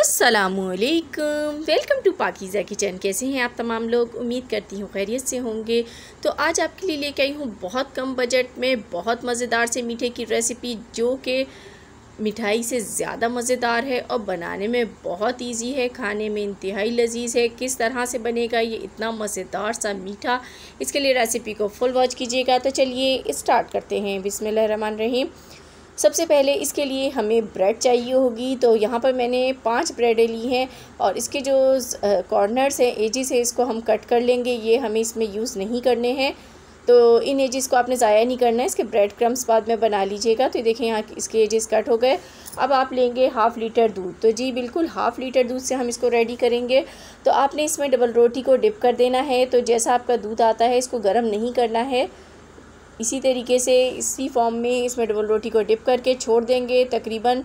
अस्सलामुअलैकुम, welcome to Pakeezah kitchen. कैसे हैं आप तमाम लोग? उम्मीद करती हूँ खैरियत से होंगे। तो आज आपके लिए लेके आई हूँ बहुत कम बजट में बहुत मज़ेदार से मीठे की रेसिपी, जो कि मिठाई से ज़्यादा मज़ेदार है और बनाने में बहुत इजी है, खाने में इंतहाई लजीज़ है। किस तरह से बनेगा ये इतना मज़ेदार सा मीठा, इसके लिए रेसिपी को फुल वॉच कीजिएगा। तो चलिए स्टार्ट करते हैं। बिस्मिल्लाहिर्रहमानिर्रहीम। सबसे पहले इसके लिए हमें ब्रेड चाहिए होगी। तो यहाँ पर मैंने 5 ब्रेडें ली हैं और इसके जो कॉर्नर्स हैं, एजिस है, इसको हम कट कर लेंगे। ये हमें इसमें यूज़ नहीं करने हैं, तो इन एजिस को आपने ज़ाया नहीं करना है। इसके ब्रेड क्रम्स बाद में बना लीजिएगा। तो देखें यहाँ इसके एजिस कट हो गए। अब आप लेंगे हाफ़ लीटर दूध। तो जी बिल्कुल हाफ़ लीटर दूध से हम इसको रेडी करेंगे। तो आपने इसमें डबल रोटी को डिप कर देना है। तो जैसा आपका दूध आता है, इसको गर्म नहीं करना है। इसी तरीके से इसी फॉर्म में इसमें डबल रोटी को डिप करके छोड़ देंगे तकरीबन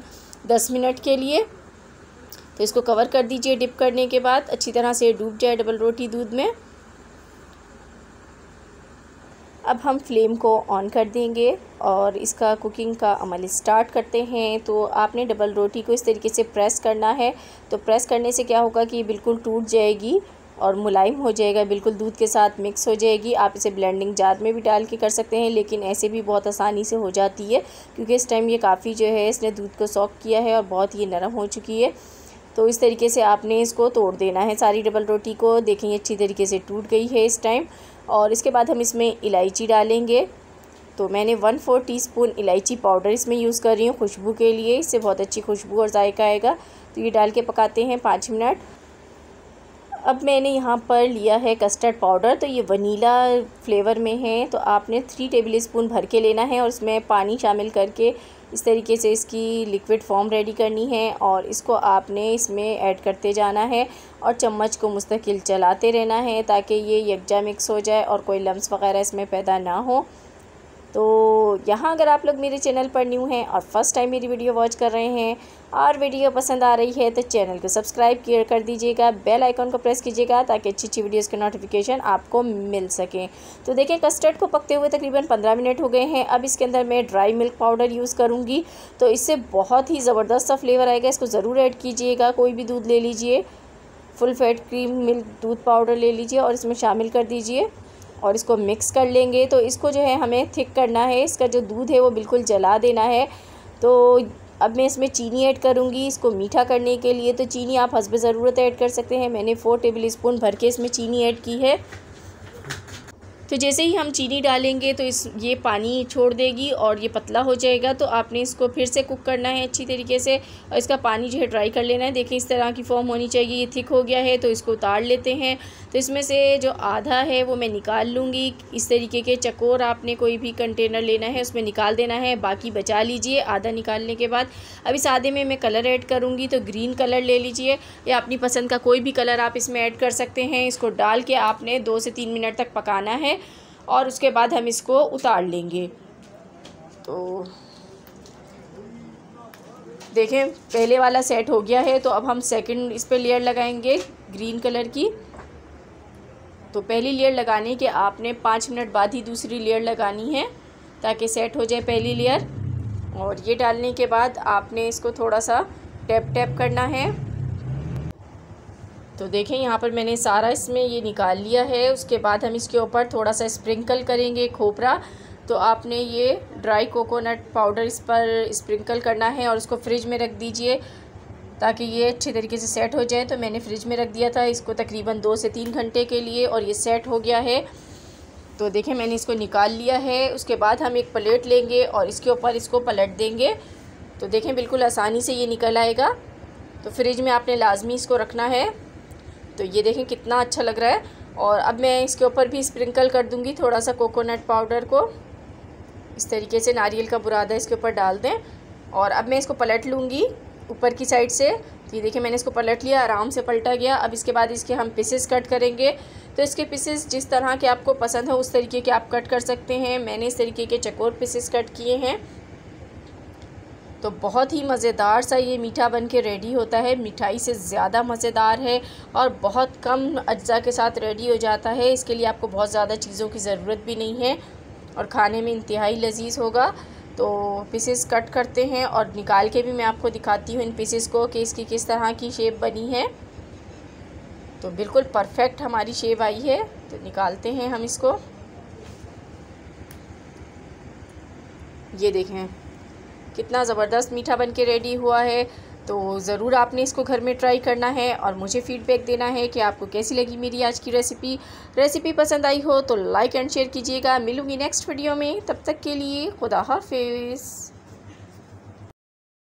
10 मिनट के लिए। तो इसको कवर कर दीजिए। डिप करने के बाद अच्छी तरह से डूब जाए डबल रोटी दूध में। अब हम फ्लेम को ऑन कर देंगे और इसका कुकिंग का अमल स्टार्ट करते हैं। तो आपने डबल रोटी को इस तरीके से प्रेस करना है। तो प्रेस करने से क्या होगा कि बिल्कुल टूट जाएगी और मुलायम हो जाएगा, बिल्कुल दूध के साथ मिक्स हो जाएगी। आप इसे ब्लेंडिंग जार में भी डाल के कर सकते हैं, लेकिन ऐसे भी बहुत आसानी से हो जाती है, क्योंकि इस टाइम ये काफ़ी जो है इसने दूध को सॉक किया है और बहुत ये नरम हो चुकी है। तो इस तरीके से आपने इसको तोड़ देना है सारी डबल रोटी को। देखें ये अच्छी तरीके से टूट गई है इस टाइम। और इसके बाद हम इसमें इलायची डालेंगे। तो मैंने 1/4 टीस्पून इलायची पाउडर इसमें यूज़ कर रही हूँ खुशबू के लिए। इससे बहुत अच्छी खुशबू और जायका आएगा। तो ये डाल के पकाते हैं 5 मिनट। अब मैंने यहाँ पर लिया है कस्टर्ड पाउडर। तो ये वनीला फ्लेवर में है। तो आपने 3 टेबलस्पून भर के लेना है और इसमें पानी शामिल करके इस तरीके से इसकी लिक्विड फॉर्म रेडी करनी है। और इसको आपने इसमें ऐड करते जाना है और चम्मच को मुस्तकिल चलाते रहना है, ताकि ये यकजा मिक्स हो जाए और कोई लम्स वगैरह इसमें पैदा ना हो। तो यहाँ अगर आप लोग मेरे चैनल पर न्यू हैं और फर्स्ट टाइम मेरी वीडियो वॉच कर रहे हैं और वीडियो पसंद आ रही है, तो चैनल को सब्सक्राइब कर दीजिएगा, बेल आइकन को प्रेस कीजिएगा, ताकि अच्छी अच्छी वीडियोस के नोटिफिकेशन आपको मिल सकें। तो देखें कस्टर्ड को पकते हुए तकरीबन 15 मिनट हो गए हैं। अब इसके अंदर मैं ड्राई मिल्क पाउडर यूज़ करूँगी। तो इससे बहुत ही ज़बरदस्त सा फ्लेवर आएगा। इसको ज़रूर ऐड कीजिएगा। कोई भी दूध ले लीजिए, फुल फैट क्रीम मिल्क दूध पाउडर ले लीजिए और इसमें शामिल कर दीजिए और इसको मिक्स कर लेंगे। तो इसको जो है हमें थिक करना है। इसका जो दूध है वो बिल्कुल जला देना है। तो अब मैं इसमें चीनी ऐड करूँगी इसको मीठा करने के लिए। तो चीनी आप हस्ब ज़रूरत ऐड कर सकते हैं। मैंने 4 टेबलस्पून भर के इसमें चीनी ऐड की है। तो जैसे ही हम चीनी डालेंगे तो ये पानी छोड़ देगी और ये पतला हो जाएगा। तो आपने इसको फिर से कुक करना है अच्छी तरीके से और इसका पानी जो है ड्राई कर लेना है। देखिए इस तरह की फॉर्म होनी चाहिए। ये थिक हो गया है, तो इसको उतार लेते हैं। तो इसमें से जो आधा है वो मैं निकाल लूँगी। इस तरीके के चकोर आपने कोई भी कंटेनर लेना है, उसमें निकाल देना है, बाकी बचा लीजिए आधा निकालने के बाद। अब इस आधे में मैं कलर ऐड करूँगी। तो ग्रीन कलर ले लीजिए या अपनी पसंद का कोई भी कलर आप इसमें ऐड कर सकते हैं। इसको डाल के आपने 2 से 3 मिनट तक पकाना है और उसके बाद हम इसको उतार लेंगे। तो देखें पहले वाला सेट हो गया है। तो अब हम सेकंड इस पे लेयर लगाएंगे ग्रीन कलर की। तो पहली लेयर लगाने के आपने 5 मिनट बाद ही दूसरी लेयर लगानी है, ताकि सेट हो जाए पहली लेयर। और ये डालने के बाद आपने इसको थोड़ा सा टैप टैप करना है। तो देखें यहाँ पर मैंने सारा इसमें ये निकाल लिया है। उसके बाद हम इसके ऊपर थोड़ा सा स्प्रिंकल करेंगे खोपरा। तो आपने ये ड्राई कोकोनट पाउडर इस पर स्प्रिंकल करना है और उसको फ्रिज में रख दीजिए, ताकि ये अच्छे तरीके से सेट हो जाए। तो मैंने फ्रिज में रख दिया था इसको तकरीबन 2 से 3 घंटे के लिए और ये सेट हो गया है। तो देखें मैंने इसको निकाल लिया है। उसके बाद हम एक प्लेट लेंगे और इसके ऊपर इसको पलट देंगे। तो देखें बिल्कुल आसानी से ये निकल आएगा। तो फ्रिज में आपने लाजमी इसको रखना है। तो ये देखें कितना अच्छा लग रहा है। और अब मैं इसके ऊपर भी स्प्रिंकल कर दूंगी थोड़ा सा कोकोनट पाउडर को। इस तरीके से नारियल का बुरादा इसके ऊपर डाल दें और अब मैं इसको पलट लूँगी ऊपर की साइड से। तो ये देखिए मैंने इसको पलट लिया, आराम से पलटा गया। अब इसके बाद इसके हम पीसेस कट करेंगे। तो इसके पीसेस जिस तरह के आपको पसंद हो उस तरीके के आप कट कर सकते हैं। मैंने इस तरीके के चकोर पीसेस कट किए हैं। तो बहुत ही मज़ेदार सा ये मीठा बन के रेडी होता है। मिठाई से ज़्यादा मज़ेदार है और बहुत कम अज्जा के साथ रेडी हो जाता है। इसके लिए आपको बहुत ज़्यादा चीज़ों की ज़रूरत भी नहीं है और खाने में इंतहाई लजीज़ होगा। तो पीसेस कट करते हैं और निकाल के भी मैं आपको दिखाती हूँ इन पीसेस को कि इसकी किस तरह की शेप बनी है। तो बिल्कुल परफेक्ट हमारी शेप आई है। तो निकालते हैं हम इसको। ये देखें कितना ज़बरदस्त मीठा बन के रेडी हुआ है। तो ज़रूर आपने इसको घर में ट्राई करना है और मुझे फ़ीडबैक देना है कि आपको कैसी लगी मेरी आज की रेसिपी पसंद आई हो तो लाइक एंड शेयर कीजिएगा। मिलूँगी नेक्स्ट वीडियो में, तब तक के लिए खुदा हाफिज़।